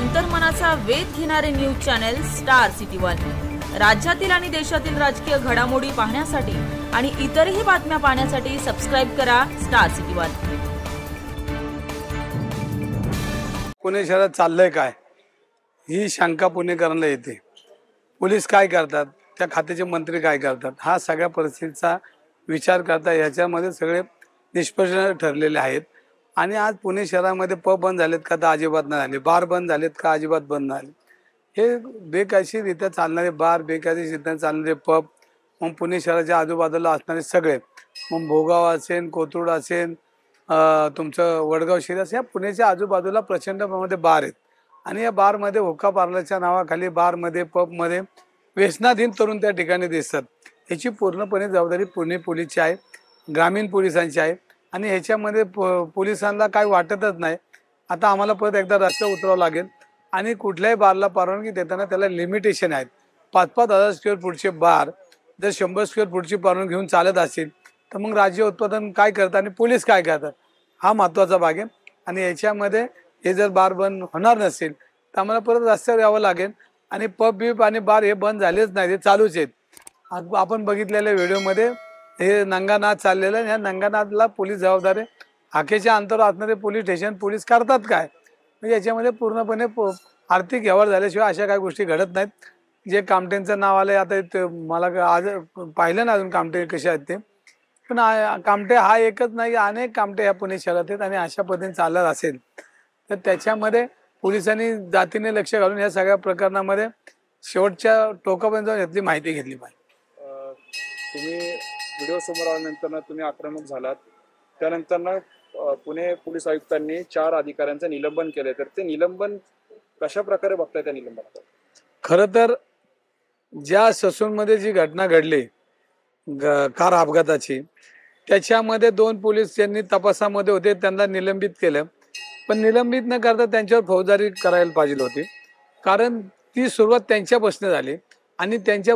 अंतर्मनाचा वेध घेणारे news channel star city one. राज्यातील आणि देशातील राजकीय घडामोडी पाहण्यासाठी आणि इतरही बातम्या पाहण्यासाठी सबस्क्राइब करा स्टार सिटी वन। पुणे शहरात चाललंय काय ही शंका पुणेकरांना येते। पोलीस काय करतात, त्या खात्याचे मंत्री काय करतात, हा सगळ्या परिस्थितीचा विचार करता याच्यामध्ये सगळे निष्पक्ष ठरलेले आहेत। आणि आज पुणे शहरामध्ये पब बंद झालेत का तर अजिबात नाही झाले, बार बंद झालेत का अजिबात बंद नाही। हे बेकायदेशीररित्या चालणारे बार, बेकायदेशीररित्या चालणारे पब, मग पुणे शहराच्या आजूबाजूला असणारे सगळे, मग भोगाव असेल, कोथरूड असेल, तुमचं वडगाव शहर, या पुण्याच्या आजूबाजूला प्रचंड प्रमाणामध्ये बार आहेत। आणि या बारमध्ये हुक्का पार्लरच्या नावाखाली बारमध्ये पबमध्ये व्यसनाधीन तरुण त्या ठिकाणी दिसतात। याची पूर्णपणे जबाबदारी पुणे पोलीसची आहे, ग्रामीण पोलिसांची आहे। आणि ह्याच्यामध्ये पोलिसांना काय वाटतच नाही। आता आम्हाला परत एकदा रस्त्यावर उतरावं लागेल आणि कुठल्याही बारला परवानगी देताना त्याला लिमिटेशन आहेत। 5-5 हजार स्क्वेअर फूटचे बार जर 100 स्क्वेअर फूटची परवानगी घेऊन चालत असेल तर मग राज्य उत्पादन काय करतात आणि पोलीस काय करतात, हा महत्त्वाचा भाग आहे। आणि याच्यामध्ये हे जर बार बंद होणार नसेल तर आम्हाला परत रस्त्यावर यावं लागेल। आणि पब बीप आणि बार हे बंद झालेच नाही, हे चालूच आहेत। आपण बघितलेल्या व्हिडिओमध्ये हे नंगानाथ चाललेलं आहे। या नंगानाथला पोलीस जबाबदार आहे। हाकेच्या अंतरावर असणारे पोलीस स्टेशन पोलीस करतात काय, म्हणजे याच्यामध्ये पूर्णपणे आर्थिक व्यवहार झाल्याशिवाय अशा काही गोष्टी घडत नाहीत। जे कामटेंचं नाव आलंय, आता मला आज पाहिलं ना अजून कामटे कसे आहेत ते, पण कामटे हा एकच नाही, अनेक कामटे ह्या पुणे शहरात आहेत। आणि अशा पद्धतीने चालत असेल तर त्याच्यामध्ये पोलिसांनी जातीने लक्ष घालून या सगळ्या प्रकरणामध्ये शेवटच्या टोकापर्यंत जाऊन यातली माहिती घेतली पाहिजे। तुम्ही व्हिडिओ समोर आल्यानंतर तुम्ही आक्रमक झालात, त्यानंतर पुणे पोलीस आयुक्तांनी 4 अधिकाऱ्यांचं निलंबन केले, तर ते निलंबन कशा प्रकारे बघताय त्या निलंबनात? खरं तर ज्या ससूनमध्ये जी घटना घडली कार अपघाताची, त्याच्यामध्ये 2 पोलीस ज्यांनी तपासामध्ये होते त्यांना निलंबित केलं, पण निलंबित न करता त्यांच्यावर फौजदारी करायला पाहिजे होती, कारण ती सुरुवात त्यांच्यापासून झाली। आणि त्यांच्या